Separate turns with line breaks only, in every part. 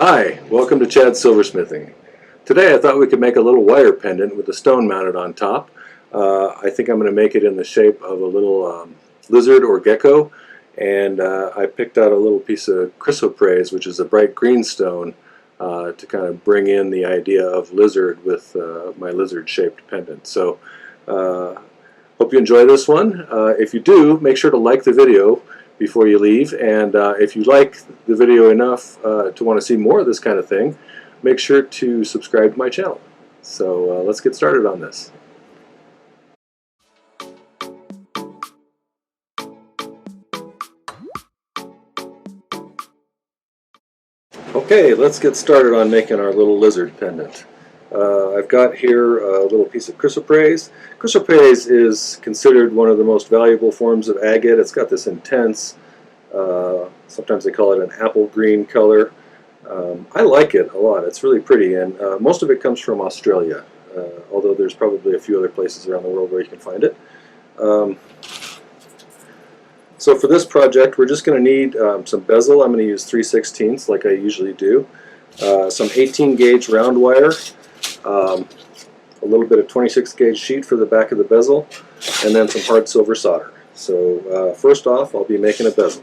Hi, welcome to Chad's Silversmithing. Today I thought we could make a little wire pendant with a stone mounted on top. I think I'm going to make it in the shape of a little lizard or gecko, and I picked out a little piece of Chrysoprase, which is a bright green stone, to kind of bring in the idea of lizard with my lizard shaped pendant. So hope you enjoy this one. If you do, make sure to like the video before you leave, and if you like the video enough to want to see more of this kind of thing, make sure to subscribe to my channel. So let's get started on this. Okay, let's get started on making our little lizard pendant. I've got here a little piece of chrysoprase. Chrysoprase is considered one of the most valuable forms of agate. It's got this intense, sometimes they call it an apple green color. I like it a lot. It's really pretty, and most of it comes from Australia, although there's probably a few other places around the world where you can find it. So for this project, we're just going to need some bezel. I'm going to use 3/16 like I usually do. Some 18 gauge round wire, a little bit of 26 gauge sheet for the back of the bezel, and then some hard silver solder. So first off, I'll be making a bezel.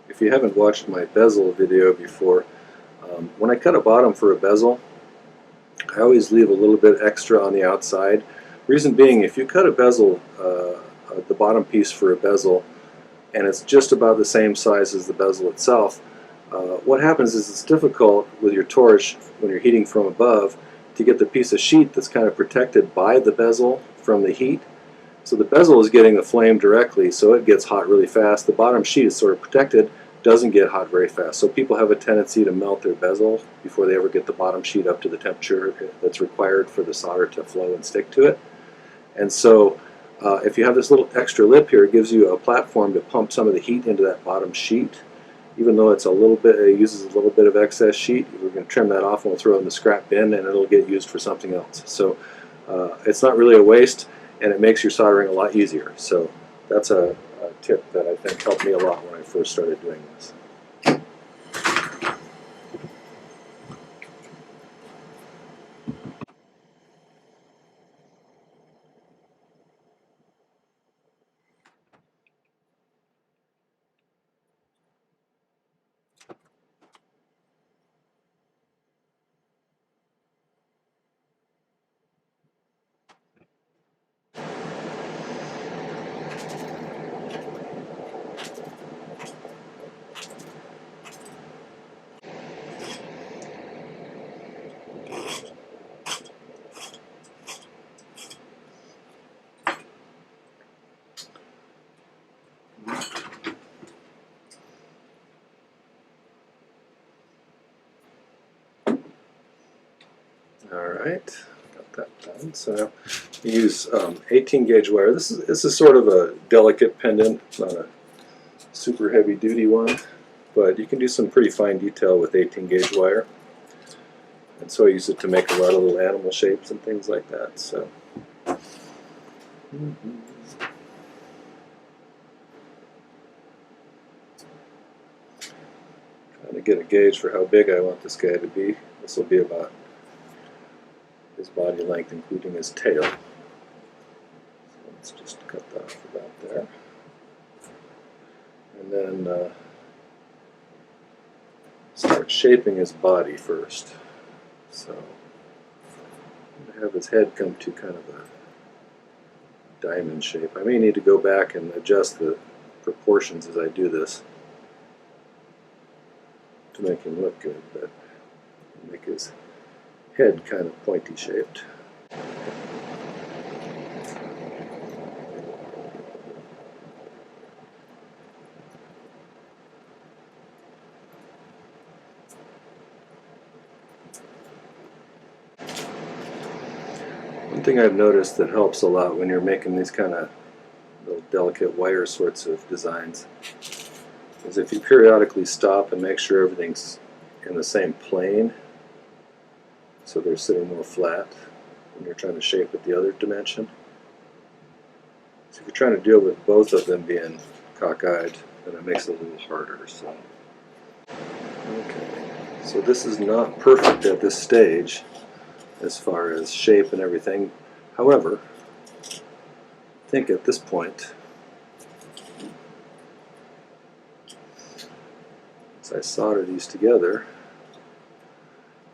If you haven't watched my bezel video before, when I cut a bottom for a bezel, I always leave a little bit extra on the outside. Reason being, if you cut a bezel, the bottom piece for a bezel, and it's just about the same size as the bezel itself, what happens is it's difficult with your torch when you're heating from above to get the piece of sheet that's kind of protected by the bezel from the heat. So the bezel is getting the flame directly, so it gets hot really fast. The bottom sheet is sort of protected, doesn't get hot very fast. So people have a tendency to melt their bezel before they ever get the bottom sheet up to the temperature that's required for the solder to flow and stick to it. And so if you have this little extra lip here, it gives you a platform to pump some of the heat into that bottom sheet. Even though it's a little bit, it uses a little bit of excess sheet, we're going to trim that off and we'll throw it in the scrap bin, and it'll get used for something else. So it's not really a waste, and it makes your soldering a lot easier. So that's a tip that I think helped me a lot when I first started doing this. Alright, got that done. So now you use 18 gauge wire. This is sort of a delicate pendant, not a super heavy duty one, but you can do some pretty fine detail with 18 gauge wire. And so I use it to make a lot of little animal shapes and things like that. So. Trying to get a gauge for how big I want this guy to be. This will be about his body length, including his tail. So let's just cut that off about there. And then start shaping his body first. So I'm going to have his head come to kind of a diamond shape. I may need to go back and adjust the proportions as I do this to make him look good, but make his head kind of pointy shaped. One thing I've noticed that helps a lot when you're making these kind of little delicate wire sorts of designs is if you periodically stop and make sure everything's in the same plane, so they're sitting more flat when you're trying to shape it the other dimension. So if you're trying to deal with both of them being cockeyed, then it makes it a little harder. So, okay, so this is not perfect at this stage as far as shape and everything. However, I think at this point, as I solder these together,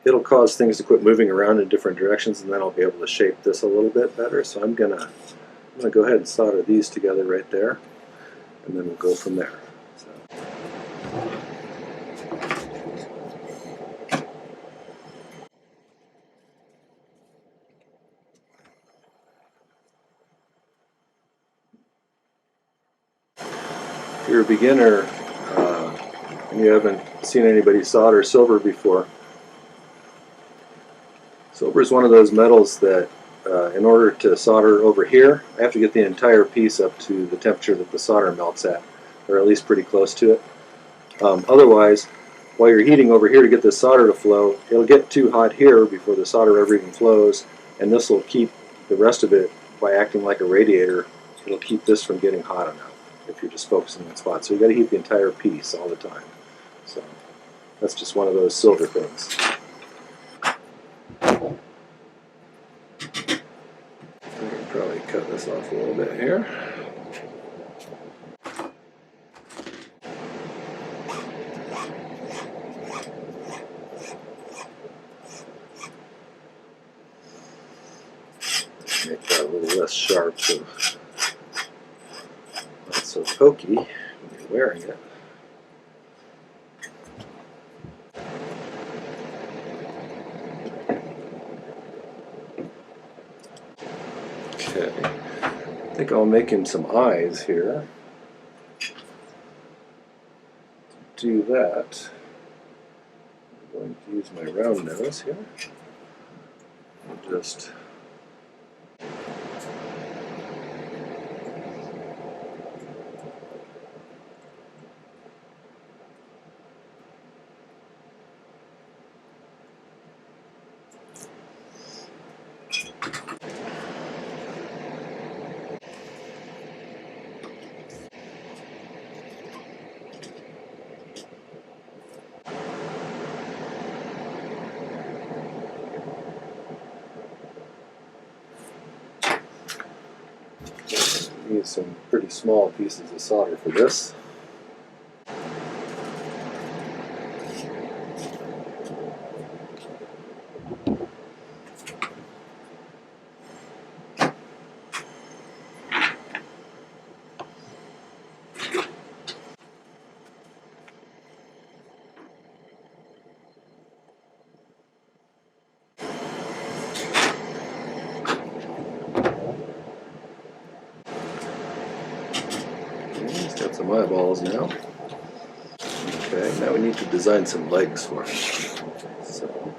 it'll cause things to quit moving around in different directions, and then I'll be able to shape this a little bit better. So I'm gonna go ahead and solder these together right there, and then we'll go from there. So. If you're a beginner and you haven't seen anybody solder silver before, silver is one of those metals that in order to solder over here, I have to get the entire piece up to the temperature that the solder melts at, or at least pretty close to it. Otherwise, while you're heating over here to get the solder to flow, it'll get too hot here before the solder ever even flows, and this will keep the rest of it, by acting like a radiator, it'll keep this from getting hot enough if you're just focusing on spot. So you've got to heat the entire piece all the time. So that's just one of those silver things. I can probably cut this off a little bit here. Make that a little less sharp, so not so pokey when you're wearing it. Okay, I think I'll make him some eyes here. To do that, I'm going to use my round nose here and just use some pretty small pieces of solder for this. He's got some eyeballs now. Okay, now we need to design some legs for him. So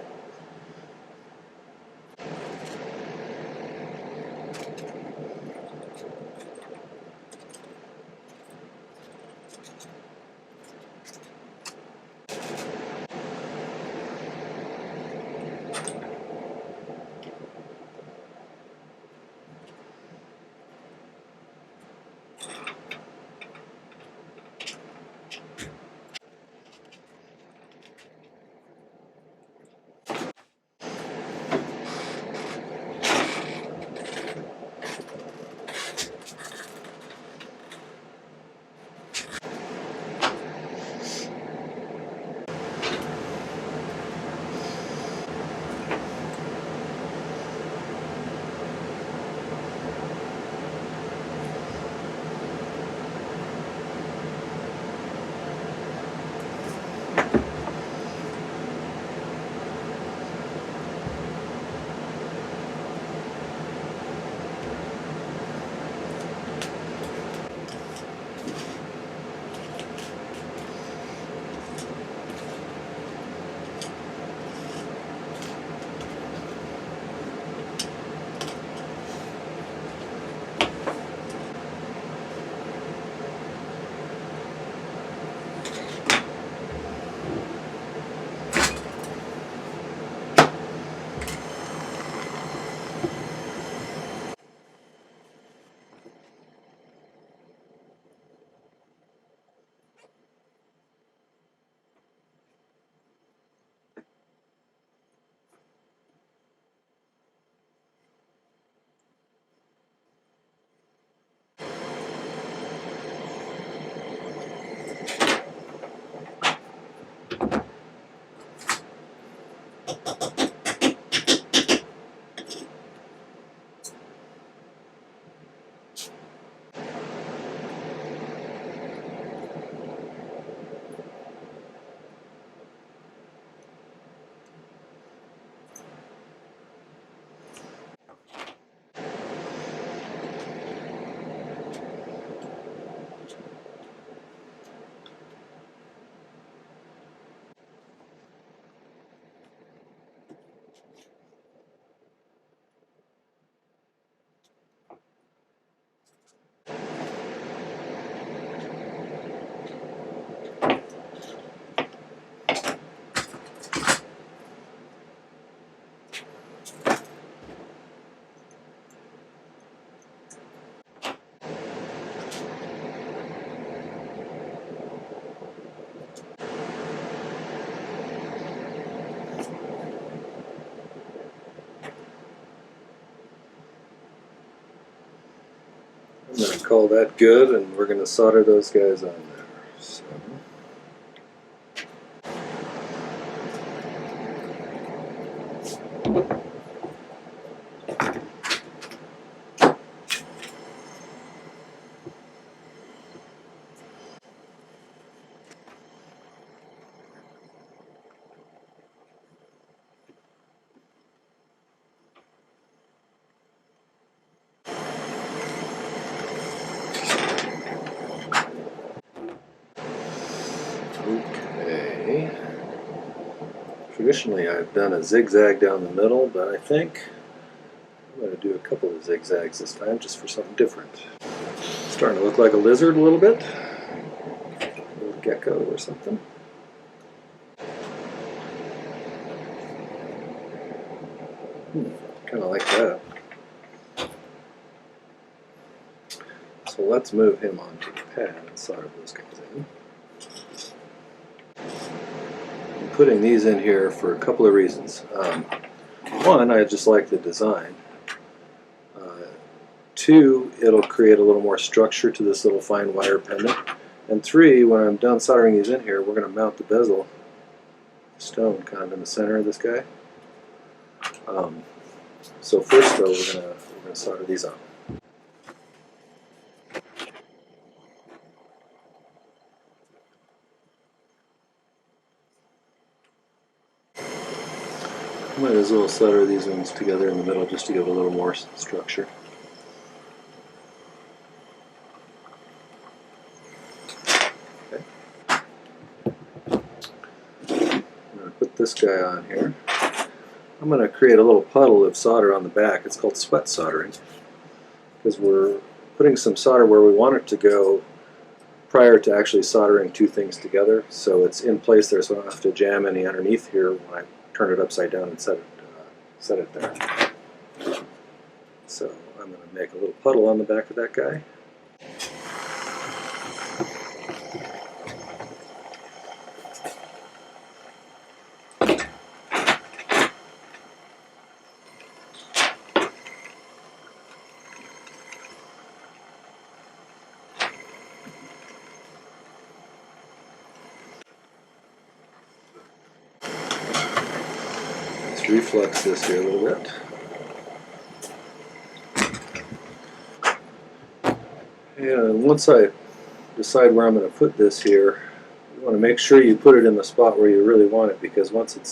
I'm going to call that good, and we're going to solder those guys on there. So. Okay. Traditionally I've done a zigzag down the middle, but I think I'm going to do a couple of zigzags this time just for something different. Starting to look like a lizard a little bit. A little gecko or something. Kind of like that. So let's move him onto the pad and solder those guys in. I'm putting these in here for a couple of reasons. One, I just like the design. Two, it'll create a little more structure to this little fine wire pendant. And three, when I'm done soldering these in here, we're going to mount the bezel stone kind of in the center of this guy. So first though, we're going to solder these on. Might as well solder these ones together in the middle just to give a little more structure. Okay. I'm going to put this guy on here. I'm going to create a little puddle of solder on the back. It's called sweat soldering because we're putting some solder where we want it to go prior to actually soldering two things together. So it's in place there, so I don't have to jam any underneath here when I turn it upside down and set it there. So I'm going to make a little puddle on the back of that guy. Let's reflex this here a little bit. And once I decide where I'm going to put this here, you want to make sure you put it in the spot where you really want it, because once it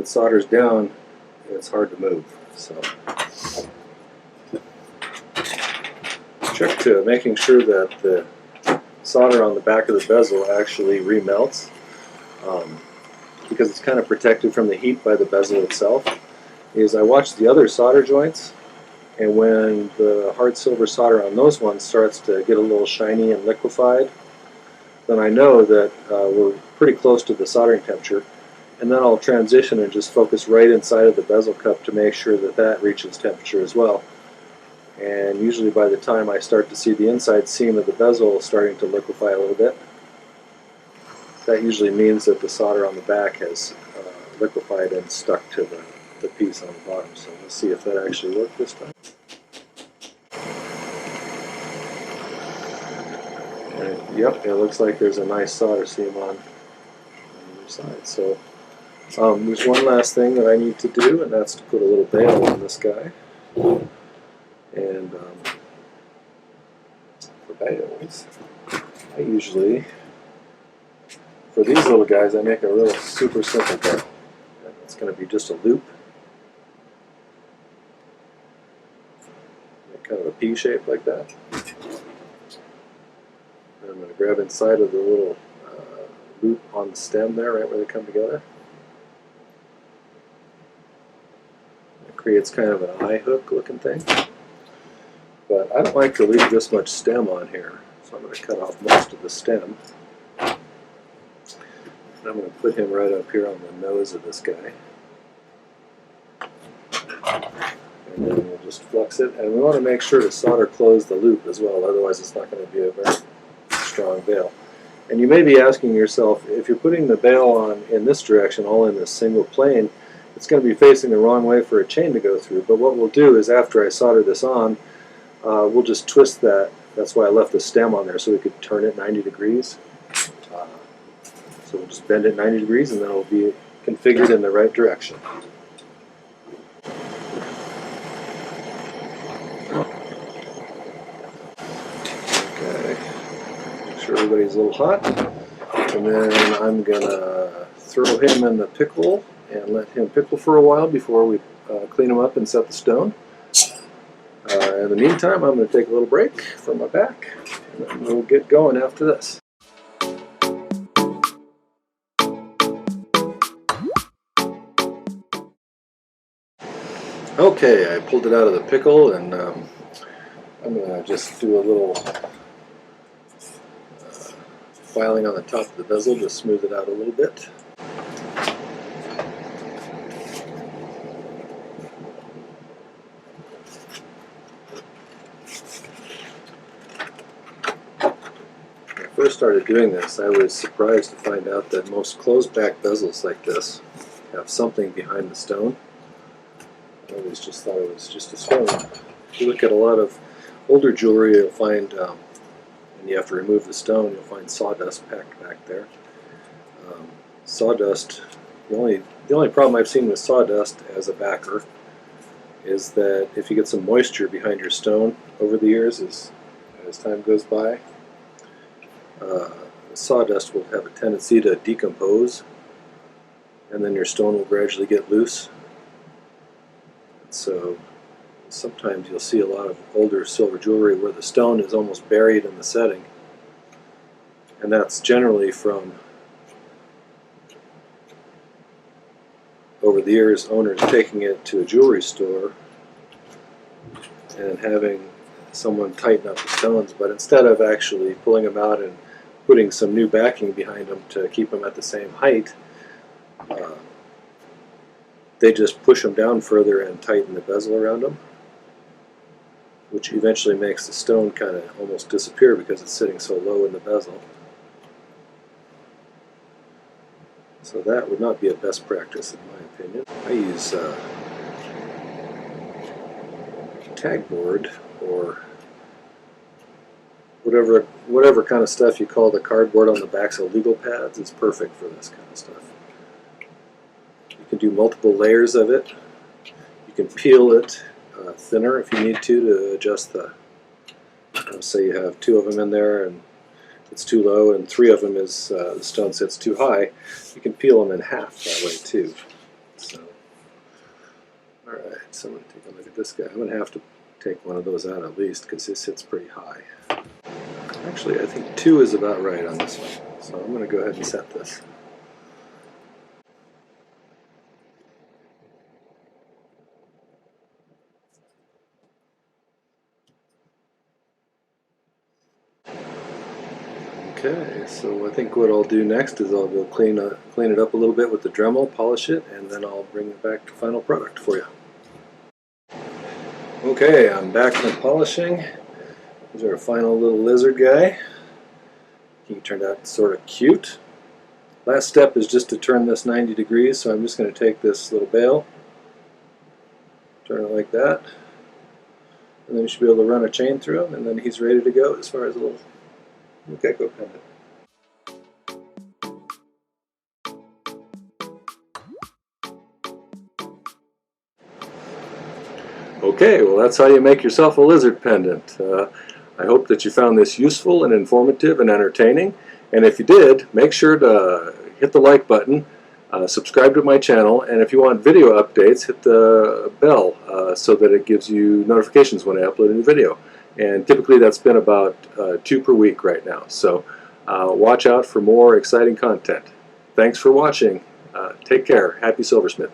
solders down, it's hard to move. So check to making sure that the solder on the back of the bezel actually remelts, because it's kind of protected from the heat by the bezel itself. Is I watch the other solder joints, and when the hard silver solder on those ones starts to get a little shiny and liquefied, then I know that we're pretty close to the soldering temperature. And then I'll transition and just focus right inside of the bezel cup to make sure that that reaches temperature as well. And usually by the time I start to see the inside seam of the bezel starting to liquefy a little bit, that usually means that the solder on the back has liquefied and stuck to the piece on the bottom. So let's see if that actually worked this time. And, yep, it looks like there's a nice solder seam on the other side. So there's one last thing that I need to do, and that's to put a little bail on this guy. And for bails, I usually, for these little guys, I make a real super simple bail. And it's going to be just a loop, kind of a P shape like that. And I'm going to grab inside of the little loop on the stem there, right where they come together. It creates kind of an eye hook looking thing. But I don't like to leave this much stem on here, so I'm going to cut off most of the stem. I'm going to put him right up here on the nose of this guy. And then we'll just flux it. And we want to make sure to solder close the loop as well, otherwise it's not going to be a very strong bail. And you may be asking yourself, if you're putting the bail on in this direction, all in this single plane, it's going to be facing the wrong way for a chain to go through. But what we'll do is, after I solder this on, we'll just twist that. That's why I left the stem on there, so we could turn it 90 degrees. So we'll just bend it 90 degrees, and then it'll be configured in the right direction. Okay, make sure everybody's a little hot. And then I'm going to throw him in the pickle and let him pickle for a while before we clean him up and set the stone. In the meantime, I'm going to take a little break for my back, and then we'll get going after this. Okay, I pulled it out of the pickle, and I'm going to just do a little filing on the top of the bezel, just smooth it out a little bit. When I first started doing this, I was surprised to find out that most closed back bezels like this have something behind the stone. I always just thought it was just a stone. If you look at a lot of older jewelry, you'll find, when you have to remove the stone, you'll find sawdust packed back there. Sawdust, the only problem I've seen with sawdust as a backer is that if you get some moisture behind your stone over the years, as time goes by, sawdust will have a tendency to decompose, and then your stone will gradually get loose. So sometimes you'll see a lot of older silver jewelry where the stone is almost buried in the setting, and that's generally from, over the years, owners taking it to a jewelry store and having someone tighten up the stones, but instead of actually pulling them out and putting some new backing behind them to keep them at the same height, they just push them down further and tighten the bezel around them, which eventually makes the stone kind of almost disappear because it's sitting so low in the bezel. So that would not be a best practice in my opinion. I use tag board or whatever kind of stuff you call the cardboard on the backs of legal pads is perfect for this kind of stuff. You can do multiple layers of it. You can peel it thinner if you need to adjust the, say you have 2 of them in there and it's too low, and 3 of them is the stone sits too high. You can peel them in half that way too. So, alright, so I'm going to take a look at this guy. I'm going to have to take one of those out at least because this sits pretty high. Actually, I think 2 is about right on this one. So I'm going to go ahead and set this. Okay, so I think what I'll do next is I'll go clean it up a little bit with the Dremel, polish it, and then I'll bring it back to final product for you. Okay, I'm back from polishing. Here's our final little lizard guy. He turned out sort of cute. Last step is just to turn this 90 degrees, so I'm just going to take this little bail, turn it like that, and then you should be able to run a chain through him, and then he's ready to go as far as a little gecko pendant. Okay, well that's how you make yourself a lizard pendant. I hope that you found this useful and informative and entertaining, and if you did, make sure to hit the like button, subscribe to my channel, and if you want video updates, hit the bell so that it gives you notifications when I upload a new video. And typically that's been about 2 per week right now, so watch out for more exciting content. Thanks for watching. Take care. Happy silversmithing.